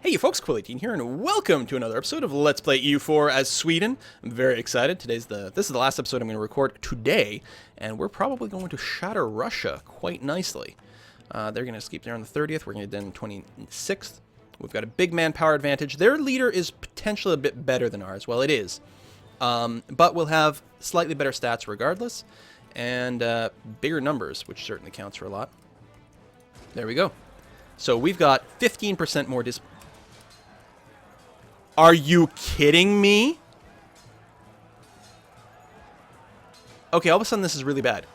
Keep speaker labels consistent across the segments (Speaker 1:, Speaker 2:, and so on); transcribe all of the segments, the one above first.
Speaker 1: Hey you folks, Quill18 here, and welcome to another episode of Let's Play EU4 as Sweden. I'm very excited. This is the last episode I'm going to record today, and we're probably going to shatter Russia quite nicely. They're going to escape there on the 30th. We're going to do it on the 26th. We've got a big manpower advantage. Their leader is potentially a bit better than ours. Well, it is. But we'll have slightly better stats regardless, and bigger numbers, which certainly counts for a lot. There we go. So we've got 15% more Are you kidding me? Okay, all of a sudden this is really bad.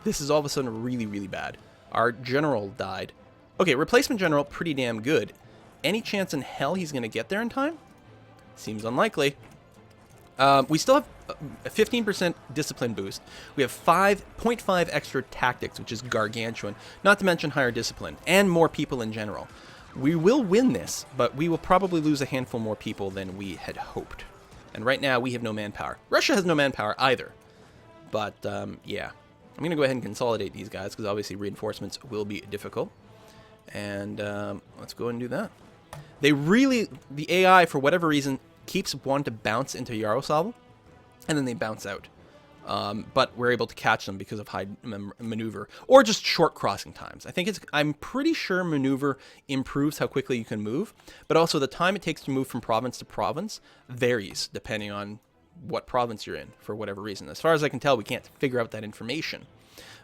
Speaker 1: This is all of a sudden really, really bad. Our general died. Okay, replacement general, pretty damn good. Any chance in hell he's going to get there in time? Seems unlikely. We still have a 15% discipline boost. We have 5.5 extra tactics, which is gargantuan. Not to mention higher discipline, and more people in general. We will win this, but we will probably lose a handful more people than we had hoped. And right now, we have no manpower. Russia has no manpower either. But, yeah. I'm going to go ahead and consolidate these guys, because obviously reinforcements will be difficult. And let's go and do that. The AI, for whatever reason, keeps wanting to bounce into Yaroslavl, and then they bounce out. But we're able to catch them because of high maneuver, or just short crossing times. I'm pretty sure maneuver improves how quickly you can move, but also the time it takes to move from province to province varies depending on what province you're in, for whatever reason. As far as I can tell, we can't figure out that information,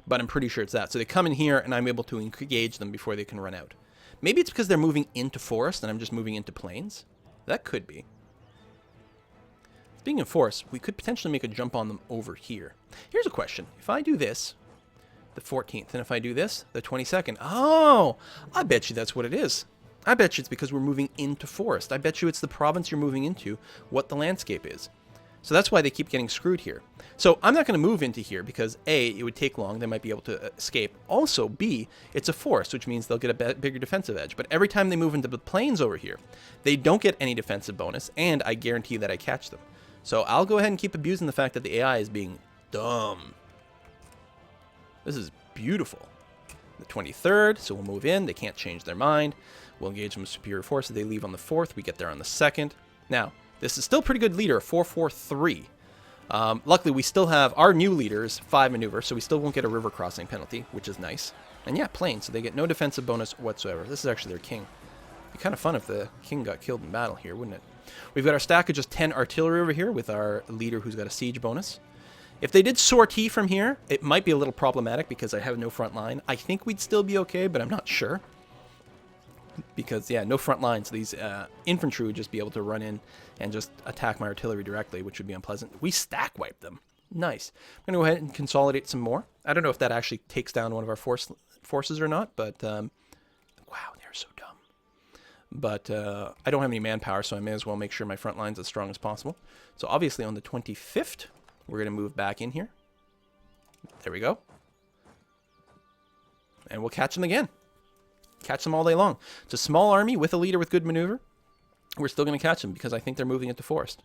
Speaker 1: but I'm pretty sure it's that. So they come in here, and I'm able to engage them before they can run out. Maybe it's because they're moving into forest, and I'm just moving into plains. That could be. Speaking of force, we could potentially make a jump on them over here. Here's a question. If I do this, the 14th, and if I do this, the 22nd. Oh, I bet you that's what it is. I bet you it's because we're moving into forest. I bet you it's the province you're moving into, what the landscape is. So that's why they keep getting screwed here. So I'm not going to move into here because A, it would take long. They might be able to escape. Also, B, it's a forest, which means they'll get a bigger defensive edge. But every time they move into the plains over here, they don't get any defensive bonus, and I guarantee that I catch them. So I'll go ahead and keep abusing the fact that the AI is being dumb. This is beautiful. The 23rd, so we'll move in. They can't change their mind. We'll engage them with superior force. They leave on the 4th. We get there on the 2nd. Now, this is still pretty good leader, 443. Luckily, we still have our new leaders, 5 maneuver, so we still won't get a river crossing penalty, which is nice. And yeah, plain, so they get no defensive bonus whatsoever. This is actually their king. It'd be kind of fun if the king got killed in battle here, wouldn't it? We've got our stack of just 10 artillery over here with our leader who's got a siege bonus. If they did sortie from here, it might be a little problematic because I have no front line. I think we'd still be okay, but I'm not sure. Because, yeah, no front line, so these infantry would just be able to run in and just attack my artillery directly, which would be unpleasant. We stack wipe them. Nice. I'm going to go ahead and consolidate some more. I don't know if that actually takes down one of our forces or not, but wow, they're so dumb. But I don't have any manpower, so I may as well make sure my front line's as strong as possible. So obviously on the 25th, we're going to move back in here. There we go. And we'll catch them again. Catch them all day long. It's a small army with a leader with good maneuver. We're still going to catch them because I think they're moving into forest.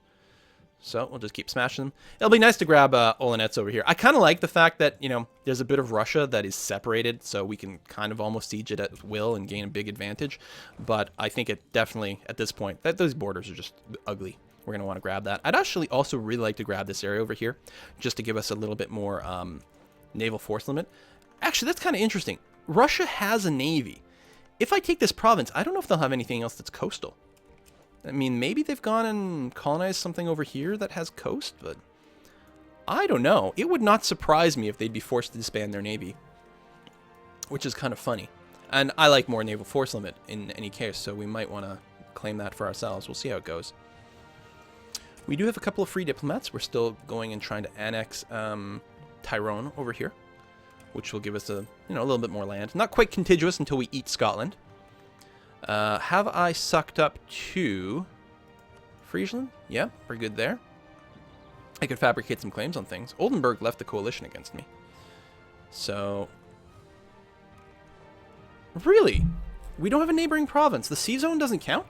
Speaker 1: So we'll just keep smashing them. It'll be nice to grab Olenets over here. I kind of like the fact that, you know, there's a bit of Russia that is separated, so we can kind of almost siege it at will and gain a big advantage. But I think it definitely, at this point, that those borders are just ugly. We're going to want to grab that. I'd actually also really like to grab this area over here, just to give us a little bit more naval force limit. Actually, that's kind of interesting. Russia has a navy. If I take this province, I don't know if they'll have anything else that's coastal. I mean, maybe they've gone and colonized something over here that has coast, but I don't know. It would not surprise me if they'd be forced to disband their navy, which is kind of funny. And I like more naval force limit in any case, so we might want to claim that for ourselves. We'll see how it goes. We do have a couple of free diplomats. We're still going and trying to annex Tyrone over here, which will give us a little bit more land. Not quite contiguous until we eat Scotland. Have I sucked up to Friesland? Yeah, we're good there. I could fabricate some claims on things. Oldenburg left the coalition against me. So, really? We don't have a neighboring province. The sea zone doesn't count?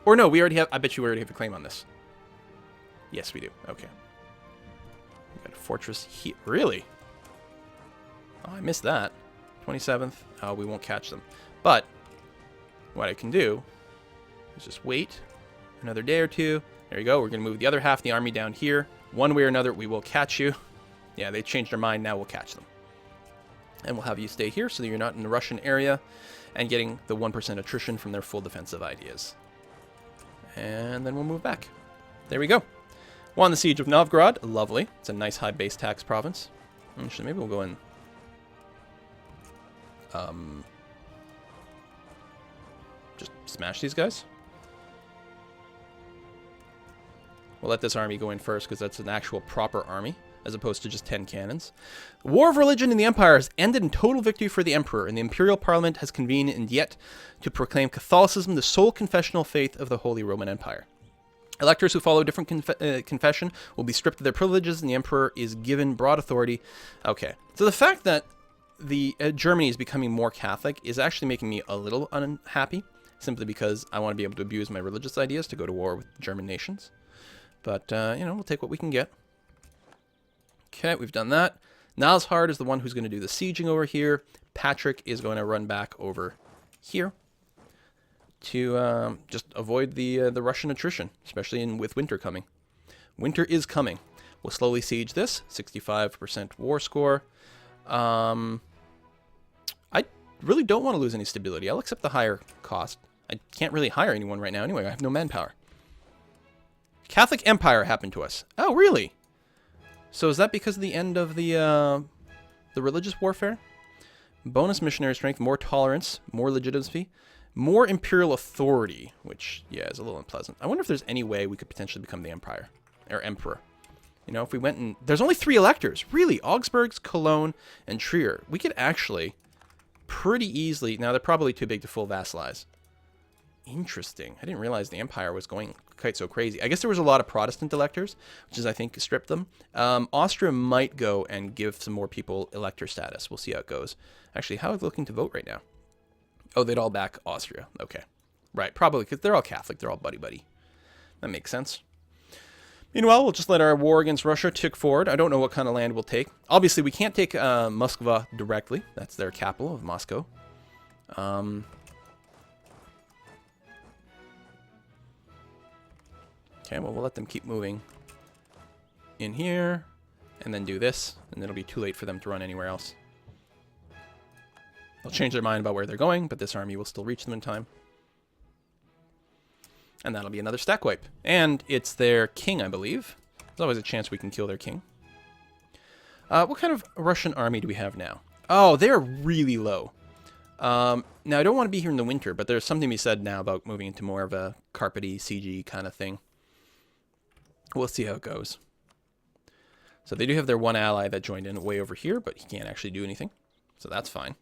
Speaker 1: Or no, we already have, I bet you we already have a claim on this. Yes, we do. Okay. We got a fortress here. Really? Oh, I missed that. 27th. We won't catch them. But what I can do is just wait another day or two. There you go. We're going to move the other half of the army down here. One way or another, we will catch you. Yeah, they changed their mind. Now we'll catch them. And we'll have you stay here so that you're not in the Russian area and getting the 1% attrition from their full defensive ideas. And then we'll move back. There we go. Won the siege of Novgorod. Lovely. It's a nice high base tax province. Actually, maybe we'll go in. Just smash these guys. We'll let this army go in first because that's an actual proper army, as opposed to just 10 cannons. The War of Religion in the Empire has ended in total victory for the Emperor, and the Imperial Parliament has convened in Dieppe to proclaim Catholicism the sole confessional faith of the Holy Roman Empire. Electors who follow a different confession will be stripped of their privileges, and the Emperor is given broad authority. Okay, so the fact that the Germany is becoming more Catholic is actually making me a little unhappy, simply because I want to be able to abuse my religious ideas to go to war with German nations. But, you know, we'll take what we can get. Okay, we've done that. Nalshard is the one who's going to do the sieging over here. Patrick is going to run back over here to just avoid the Russian attrition, especially with winter coming. Winter is coming. We'll slowly siege this. 65% war score. I really don't want to lose any stability. I'll accept the higher cost. I can't really hire anyone right now anyway. I have no manpower. Catholic Empire happened to us. Oh, really? So is that because of the end of the religious warfare? Bonus missionary strength, more tolerance, more legitimacy, more imperial authority, which, yeah, is a little unpleasant. I wonder if there's any way we could potentially become the empire, or emperor. You know, if we went and... There's only 3 electors. Really? Augsburg's, Cologne, and Trier. We could actually pretty easily... Now, they're probably too big to full vassalize. Interesting. I didn't realize the empire was going quite so crazy. I guess there was a lot of Protestant electors, which is, I think, stripped them. Austria might go and give some more people elector status. We'll see how it goes. Actually, how are they looking to vote right now? Oh, they'd all back Austria. Okay. Right, probably, because they're all Catholic. They're all buddy-buddy. That makes sense. Meanwhile, we'll just let our war against Russia tick forward. I don't know what kind of land we'll take. Obviously, we can't take Moskva directly. That's their capital of Moscow. Okay, well, we'll let them keep moving in here, and then do this, and it'll be too late for them to run anywhere else. They'll change their mind about where they're going, but this army will still reach them in time. And that'll be another stack wipe. And it's their king, I believe. There's always a chance we can kill their king. What kind of Russian army do we have now? Oh, they're really low. Now, I don't want to be here in the winter, but there's something to be said now about moving into more of a carpety, CG kind of thing. We'll see how it goes. So they do have their one ally that joined in way over here, but he can't actually do anything. So that's fine.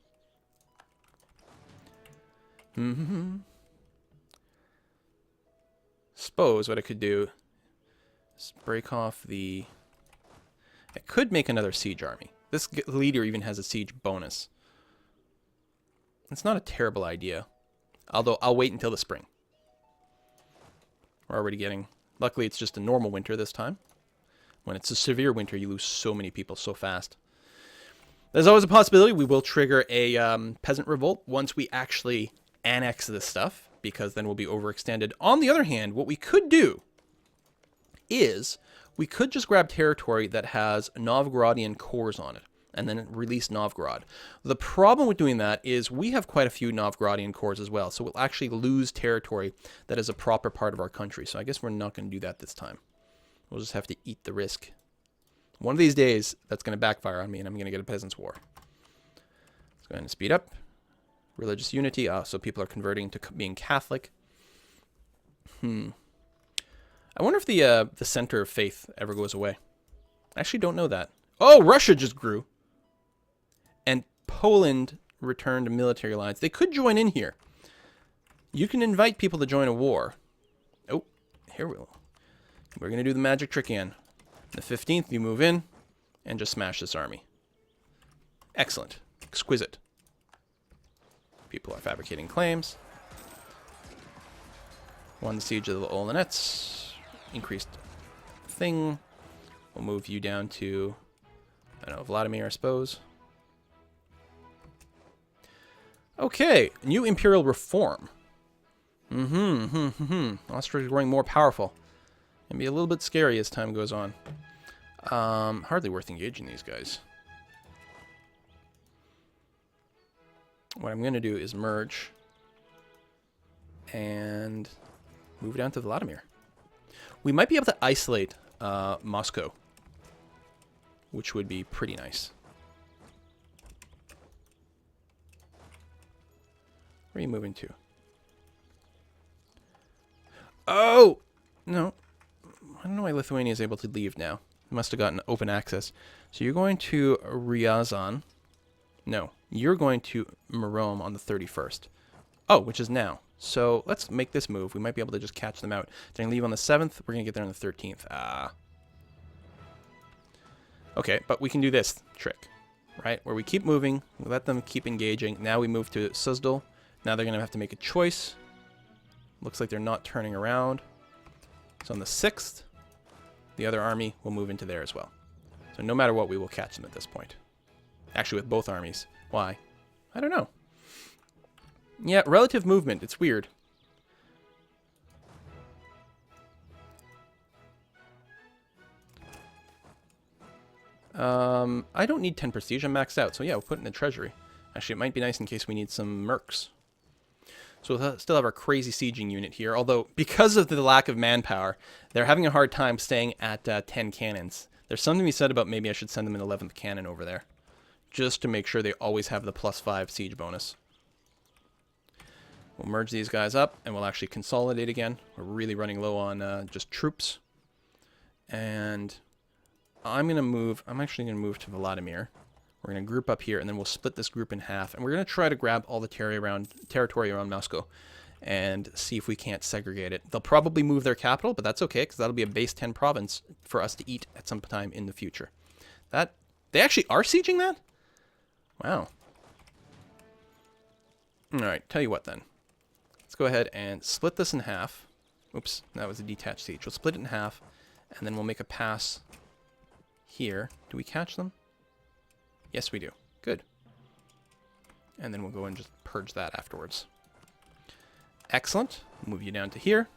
Speaker 1: Suppose what I could do is break off the... I could make another siege army. This leader even has a siege bonus. It's not a terrible idea. Although I'll wait until the spring. We're already getting... Luckily, it's just a normal winter this time. When it's a severe winter, you lose so many people so fast. There's always a possibility we will trigger a peasant revolt once we actually annex this stuff, because then we'll be overextended. On the other hand, what we could do is we could just grab territory that has Novgorodian cores on it, and then release Novgorod. The problem with doing that is we have quite a few Novgorodian cores as well, so we'll actually lose territory that is a proper part of our country. So I guess we're not going to do that this time. We'll just have to eat the risk. One of these days, that's going to backfire on me, and I'm going to get a peasants' war. Let's go ahead and speed up. Religious unity. So people are converting to being Catholic. I wonder if the center of faith ever goes away. I actually don't know that. Oh, Russia just grew. And Poland returned to military alliance. They could join in here. You can invite people to join a war. Oh, here we're going to do the magic trick again. The 15th, you move in and just smash this army. Excellent. Exquisite. People are fabricating claims. Won the siege of the Olonets. Increased thing. We'll move you down to, I don't know, Vladimir, I suppose. Okay, new imperial reform. Austria's growing more powerful. And be a little bit scary as time goes on. Hardly worth engaging these guys. What I'm going to do is merge and move down to Vladimir. We might be able to isolate Moscow, which would be pretty nice. Where are you moving to? Oh! No. I don't know why Lithuania is able to leave now. It must have gotten open access. So you're going to Ryazan. No. You're going to Murom on the 31st. Oh, which is now. So let's make this move. We might be able to just catch them out. They're going to leave on the 7th. We're going to get there on the 13th. Okay, but we can do this trick, right? Where we keep moving. We let them keep engaging. Now we move to Suzdal. Now they're going to have to make a choice. Looks like they're not turning around. So on the 6th, the other army will move into there as well. So no matter what, we will catch them at this point. Actually, with both armies. Why? I don't know. Yeah, relative movement. It's weird. I don't need 10 prestige. I'm maxed out. So yeah, we'll put it in the treasury. Actually, it might be nice in case we need some mercs. So we'll still have our crazy sieging unit here. Although, because of the lack of manpower, they're having a hard time staying at 10 cannons. There's something to be said about maybe I should send them an 11th cannon over there. Just to make sure they always have the +5 siege bonus. We'll merge these guys up, and we'll actually consolidate again. We're really running low on just troops. And I'm actually going to move to Vladimir. We're going to group up here, and then we'll split this group in half. And we're going to try to grab all the territory around Moscow and see if we can't segregate it. They'll probably move their capital, but that's okay, because that'll be a base 10 province for us to eat at some time in the future. They actually are sieging that? Wow. Alright, tell you what then. Let's go ahead and split this in half. Oops, that was a detached siege. We'll split it in half, and then we'll make a pass here. Do we catch them? Yes, we do. Good. And then we'll go and just purge that afterwards. Excellent. Move you down to here.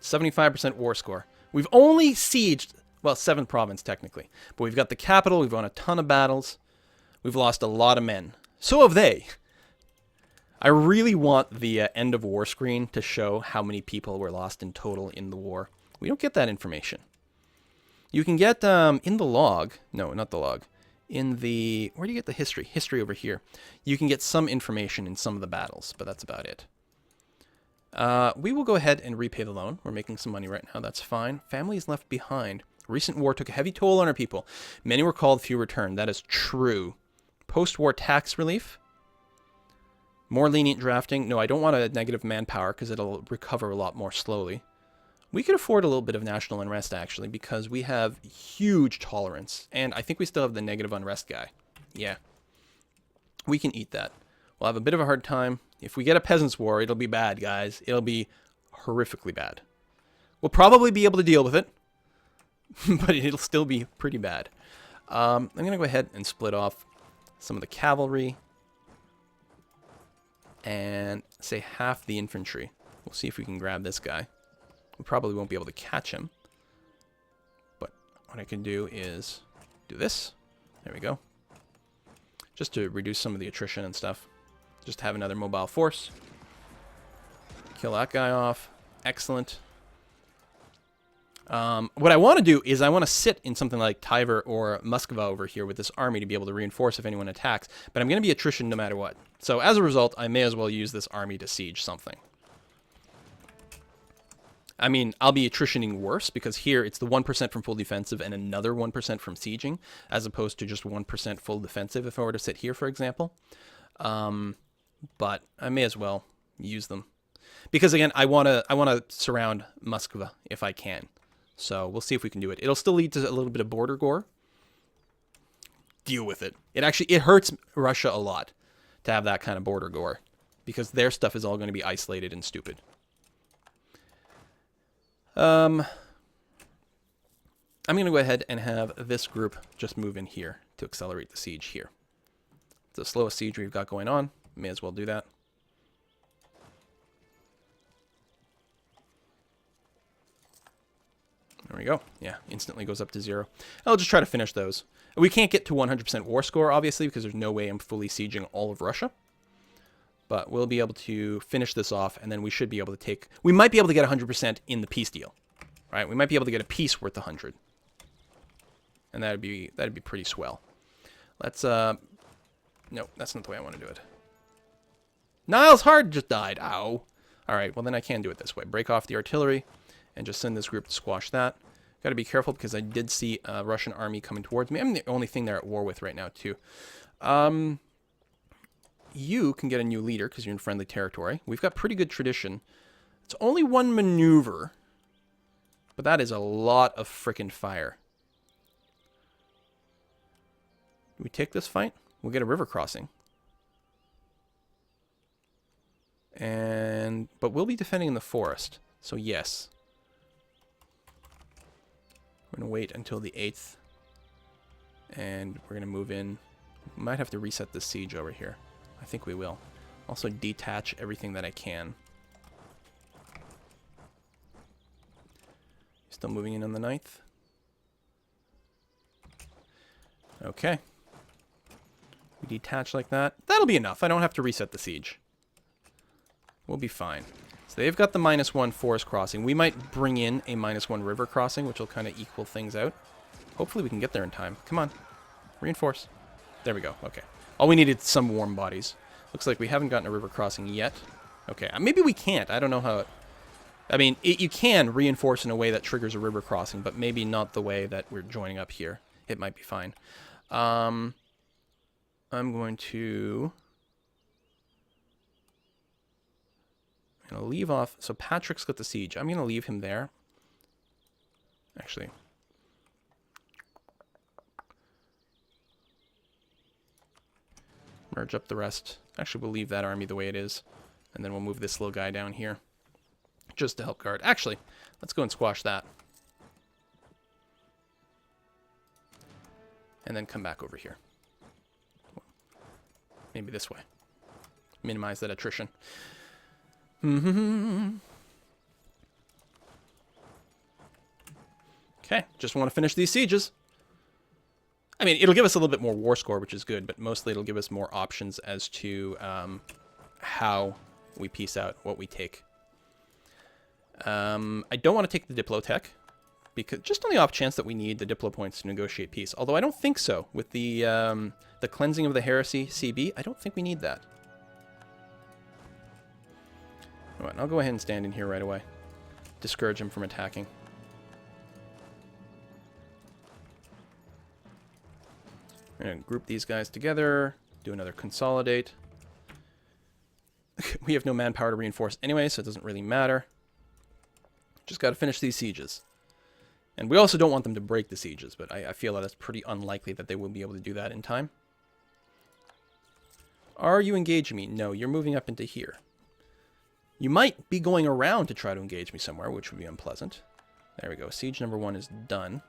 Speaker 1: 75% war score. We've only sieged, well, 7th province technically. But we've got the capital. We've won a ton of battles. We've lost a lot of men. So have they. I really want the end of war screen to show how many people were lost in total in the war. We don't get that information. You can get in the log, no, not the log, in the, where do you get the history? History over here. You can get some information in some of the battles, but that's about it. We will go ahead and repay the loan. We're making some money right now, that's fine. Families left behind. Recent war took a heavy toll on our people. Many were called, few returned. That is true. Post-war tax relief. More lenient drafting. No, I don't want a negative manpower because it'll recover a lot more slowly. We could afford a little bit of national unrest, actually, because we have huge tolerance. And I think we still have the negative unrest guy. Yeah. We can eat that. We'll have a bit of a hard time. If we get a peasants' war, it'll be bad, guys. It'll be horrifically bad. We'll probably be able to deal with it, but it'll still be pretty bad. I'm going to go ahead and split off some of the cavalry and say half the infantry. We'll see if we can grab this guy. We probably won't be able to catch him. But what I can do is do this. There we go. Just to reduce some of the attrition and stuff. Just have another mobile force. Kill that guy off. Excellent. What I want to do is I want to sit in something like Tiver or Moskva over here with this army to be able to reinforce if anyone attacks. But I'm going to be attrition no matter what. So as a result, I may as well use this army to siege something. I mean, I'll be attritioning worse because here it's the 1% from full defensive and another 1% from sieging, as opposed to just 1% full defensive if I were to sit here, for example. But I may as well use them. Because again, I want to surround Moskva if I can. So we'll see if we can do it. It'll still lead to a little bit of border gore. Deal with it. It hurts Russia a lot to have that kind of border gore. Because their stuff is all going to be isolated and stupid. I'm going to go ahead and have this group just move in here to accelerate the siege here. It's the slowest siege we've got going on. May as well do that. we go. Yeah, instantly goes up to 0. I'll just try to finish those. We can't get to 100% war score, obviously, because there's no way I'm fully sieging all of Russia. But we'll be able to finish this off, and then we should be able to take... We might be able to get 100% in the peace deal. Right? We might be able to get a peace worth 100. And that'd be pretty swell. Let's... No, that's not the way I want to do it. Niles Hard just died. Ow. Alright, well then I can do it this way. Break off the artillery, and just send this group to squash that. Got to be careful, because I did see a Russian army coming towards me. I'm the only thing they're at war with right now, too. You can get a new leader because you're in friendly territory. We've got pretty good tradition. It's only one maneuver, but that is a lot of frickin' fire. Do we take this fight? We'll get a river crossing. But we'll be defending in the forest, so yes. We're going to wait until the 8th, and we're going to move in. We might have to reset the siege over here. I think we will. Also detach everything that I can. Still moving in on the 9th. Okay. We detach like that. That'll be enough. I don't have to reset the siege. We'll be fine. So they've got the -1 forest crossing. We might bring in a -1 river crossing, which will kind of equal things out. Hopefully we can get there in time. Come on. Reinforce. There we go. Okay. All we needed some warm bodies. Looks like we haven't gotten a river crossing yet. Okay, maybe we can't. I don't know how it... I mean, you can reinforce in a way that triggers a river crossing, but maybe not the way that we're joining up here. It might be fine. I'm going to leave off... So Patrick's got the siege. I'm going to leave him there. Actually... merge up the rest. Actually, we'll leave that army the way it is. And then we'll move this little guy down here. Just to help guard. Actually, let's go and squash that. And then come back over here. Maybe this way. Minimize that attrition. Okay, just want to finish these sieges. I mean, it'll give us a little bit more war score, which is good, but mostly it'll give us more options as to how we piece out what we take. I don't want to take the Diplotech, because just on the off chance that we need the Diplo points to negotiate peace. Although I don't think so. With the cleansing of the heresy CB, I don't think we need that. All right, I'll go ahead and stand in here right away. Discourage him from attacking. I'm going to group these guys together, do another consolidate. We have no manpower to reinforce anyway, so it doesn't really matter. Just got to finish these sieges. And we also don't want them to break the sieges, but I feel that it's pretty unlikely that they will be able to do that in time. Are you engaging me? No, you're moving up into here. You might be going around to try to engage me somewhere, which would be unpleasant. There we go. Siege number 1 is done.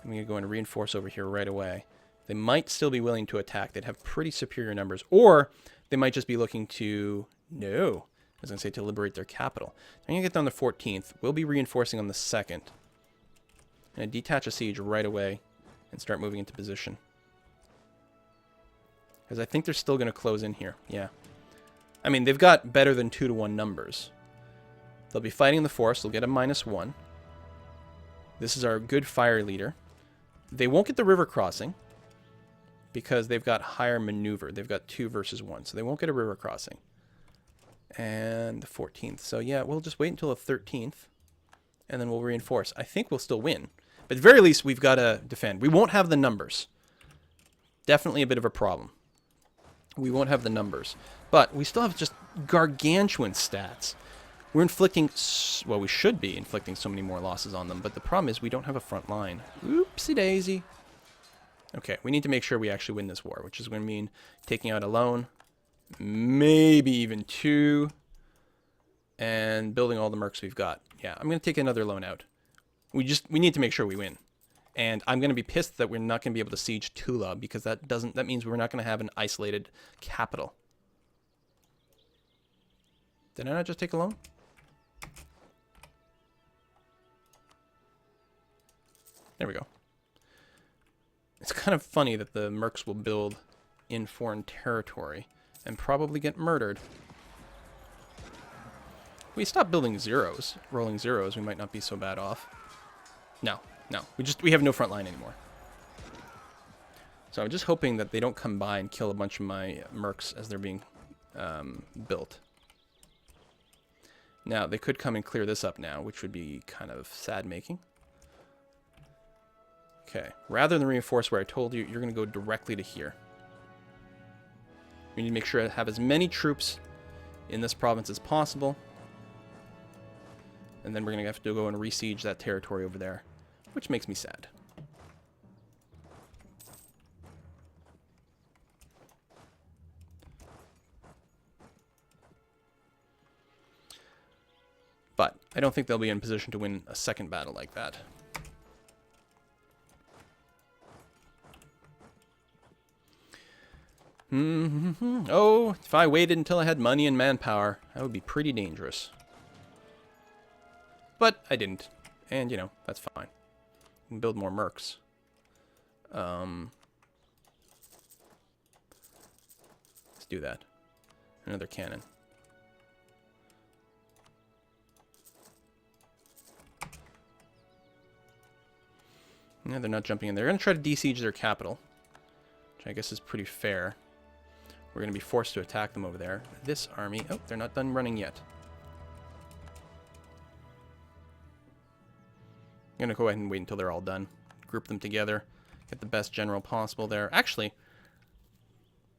Speaker 1: I'm going to go and reinforce over here right away. They might still be willing to attack. They'd have pretty superior numbers. Or they might just be looking to... No. I was going to say to liberate their capital. I'm going to get down the 14th. We'll be reinforcing on the 2nd. I'm going to detach a siege right away and start moving into position. Because I think they're still going to close in here. Yeah. I mean, they've got better than 2-to-1 numbers. They'll be fighting in the forest. They'll get a -1. This is our good fire leader. They won't get the river crossing, because they've got higher maneuver. They've got 2 versus 1, so they won't get a river crossing. And the 14th. So yeah, we'll just wait until the 13th, and then we'll reinforce. I think we'll still win. But at the very least, we've got to defend. We won't have the numbers. Definitely a bit of a problem. We won't have the numbers. But we still have just gargantuan stats. We're inflicting... Well, we should be inflicting so many more losses on them, but the problem is we don't have a front line. Oopsie-daisy. Okay, we need to make sure we actually win this war, which is going to mean taking out a loan, maybe even 2, and building all the mercs we've got. Yeah, I'm going to take another loan out. We need to make sure we win. And I'm going to be pissed that we're not going to be able to siege Tula, because that means we're not going to have an isolated capital. Did I not just take a loan? There we go. It's kind of funny that the mercs will build in foreign territory and probably get murdered. If we stop building zeros, rolling zeros, we might not be so bad off. No, no. We have no front line anymore. So I'm just hoping that they don't come by and kill a bunch of my mercs as they're being built. Now, they could come and clear this up now, which would be kind of sad-making. Okay, rather than reinforce where I told you, you're going to go directly to here. We need to make sure I have as many troops in this province as possible. And then we're going to have to go and re-siege that territory over there, which makes me sad. But I don't think they'll be in position to win a second battle like that. Oh, if I waited until I had money and manpower, that would be pretty dangerous. But I didn't. And, you know, that's fine. We can build more mercs. Let's do that. Another cannon. Yeah, they're not jumping in. They're going to try to besiege their capital, which I guess is pretty fair. We're going to be forced to attack them over there. This army... Oh, they're not done running yet. I'm going to go ahead and wait until they're all done. Group them together. Get the best general possible there. Actually...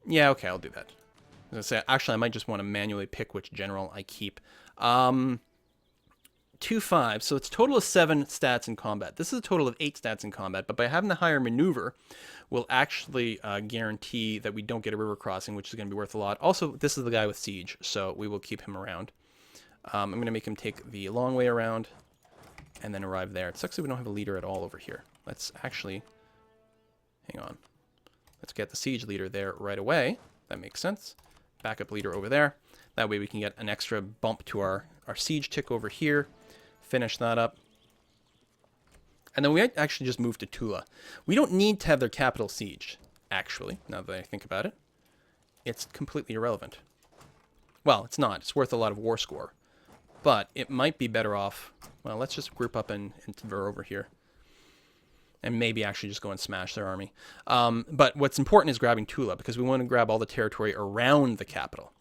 Speaker 1: Yeah, okay, I'll do that. I was going to say, actually, I might just want to manually pick which general I keep. 2-5, so it's a total of 7 stats in combat. This is a total of 8 stats in combat, but by having the higher maneuver, we'll actually guarantee that we don't get a river crossing, which is going to be worth a lot. Also, this is the guy with siege, so we will keep him around. I'm going to make him take the long way around and then arrive there. It sucks that we don't have a leader at all over here. Let's actually... Hang on. Let's get the siege leader there right away. That makes sense. Backup leader over there. That way we can get an extra bump to our siege tick over here. Finish that up. And then we might actually just move to Tula. We don't need to have their capital sieged, actually, now that I think about it. It's completely irrelevant. Well, it's not. It's worth a lot of war score. But it might be better off... Well, let's just group up in Tver over here. And maybe actually just go and smash their army. But what's important is grabbing Tula, because we want to grab all the territory around the capital.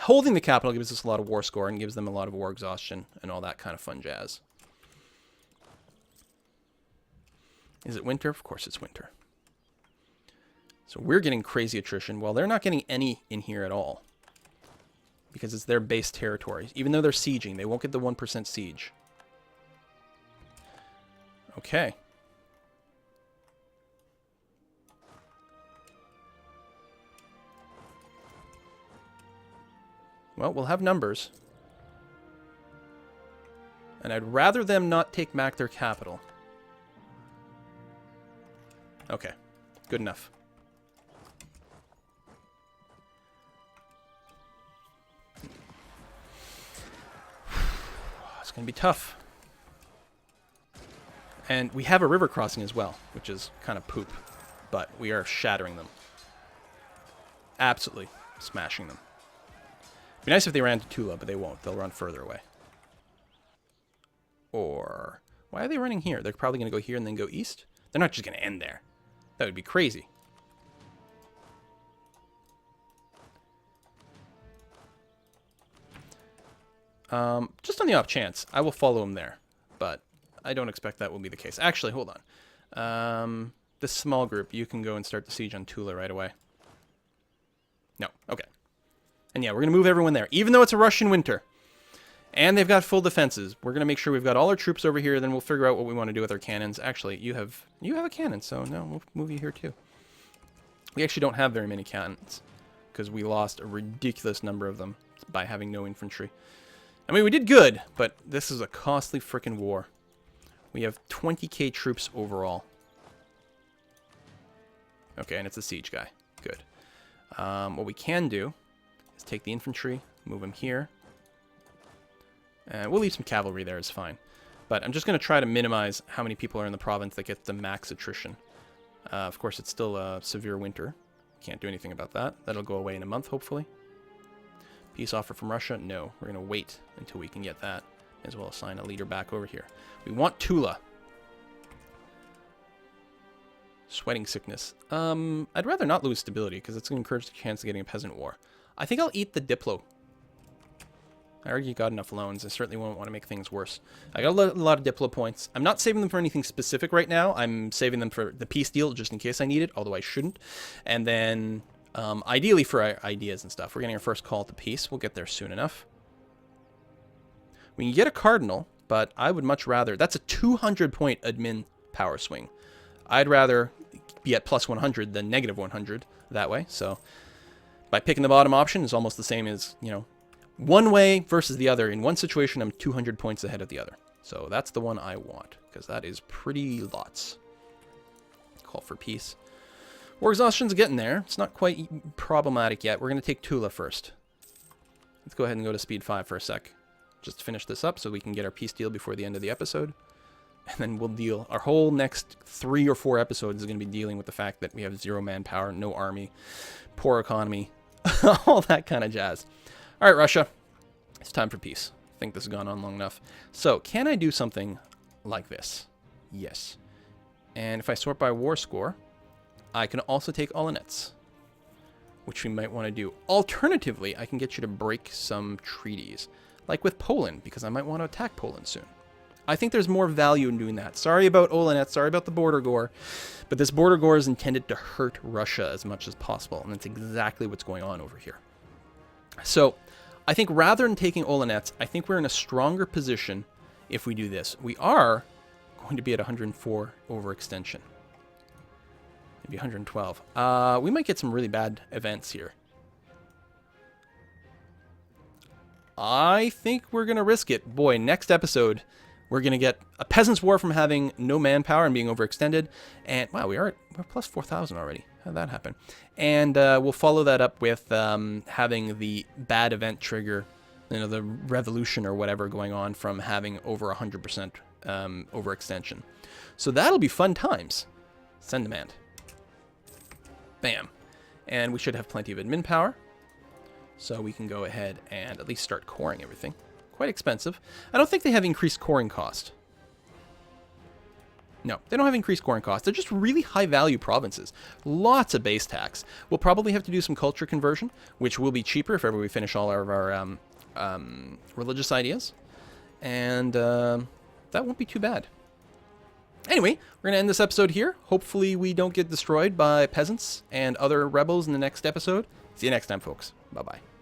Speaker 1: Holding the capital gives us a lot of war score and gives them a lot of war exhaustion and all that kind of fun jazz. Is it winter? Of course it's winter. So we're getting crazy attrition. Well, they're not getting any in here at all. Because it's their base territory. Even though they're sieging, they won't get the 1% siege. Okay. Well, we'll have numbers. And I'd rather them not take back their capital. Okay. Good enough. It's going to be tough. And we have a river crossing as well, which is kind of poop. But we are shattering them. Absolutely smashing them. It'd be nice if they ran to Tula, but they won't. They'll run further away. Or... Why are they running here? They're probably going to go here and then go east? They're not just going to end there. That would be crazy. Just on the off chance, I will follow them there. But I don't expect that will be the case. Actually, hold on. This small group, you can go and start the siege on Tula right away. No. Okay. And yeah, we're going to move everyone there, even though it's a Russian winter. And they've got full defenses. We're going to make sure we've got all our troops over here, then we'll figure out what we want to do with our cannons. Actually, you have a cannon, so no, we'll move you here too. We actually don't have very many cannons, because we lost a ridiculous number of them by having no infantry. I mean, we did good, but this is a costly frickin' war. We have 20k troops overall. Okay, and it's a siege guy. Good. What we can do is take the infantry, move them here. And we'll leave some cavalry there, it's fine. But I'm just going to try to minimize how many people are in the province that gets the max attrition. Of course, it's still a severe winter. Can't do anything about that. That'll go away in a month, hopefully. Peace offer from Russia? No. We're going to wait until we can get that, as well as sign a leader back over here. We want Tula. Sweating sickness. I'd rather not lose stability, because it's going to encourage the chance of getting a peasant war. I think I'll eat the Diplo. I already got enough loans. I certainly won't want to make things worse. I got a lot of Diplo points. I'm not saving them for anything specific right now. I'm saving them for the peace deal just in case I need it, although I shouldn't. And then, ideally for ideas and stuff. We're getting our first call to peace. We'll get there soon enough. We can get a cardinal, but I would much rather... That's a 200-point admin power swing. I'd rather be at plus 100 than negative 100 that way. So by picking the bottom option, it's almost the same as, you know, one way versus the other. In one situation, I'm 200 points ahead of the other. So that's the one I want, because that is pretty lots. Call for peace. War exhaustion's getting there. It's not quite problematic yet. We're going to take Tula first. Let's go ahead and go to speed 5 for a sec. Just to finish this up so we can get our peace deal before the end of the episode. And then we'll deal... Our whole next 3 or 4 episodes is going to be dealing with the fact that we have 0 manpower, no army, poor economy, all that kind of jazz. All right, Russia, it's time for peace. I think this has gone on long enough. So, can I do something like this? Yes. And if I sort by war score, I can also take Olonets, which we might want to do. Alternatively, I can get you to break some treaties, like with Poland, because I might want to attack Poland soon. I think there's more value in doing that. Sorry about Olonets, sorry about the border gore, but this border gore is intended to hurt Russia as much as possible, and that's exactly what's going on over here. So, I think rather than taking Olonets, I think we're in a stronger position if we do this. We are going to be at 104 overextension. Maybe 112. We might get some really bad events here. I think we're going to risk it. Boy, next episode, we're going to get a peasant's war from having no manpower and being overextended. And, wow, we're plus 4,000 already. How did that happen? And we'll follow that up with having the bad event trigger, you know, the revolution or whatever going on from having over 100% overextension. So that'll be fun times. Send demand. Bam. And we should have plenty of admin power. So we can go ahead and at least start coring everything. Quite expensive. I don't think they have increased coring cost. No, they don't have increased coring cost. They're just really high-value provinces. Lots of base tax. We'll probably have to do some culture conversion, which will be cheaper if ever we finish all of our religious ideas. And that won't be too bad. Anyway, we're going to end this episode here. Hopefully we don't get destroyed by peasants and other rebels in the next episode. See you next time, folks. Bye-bye.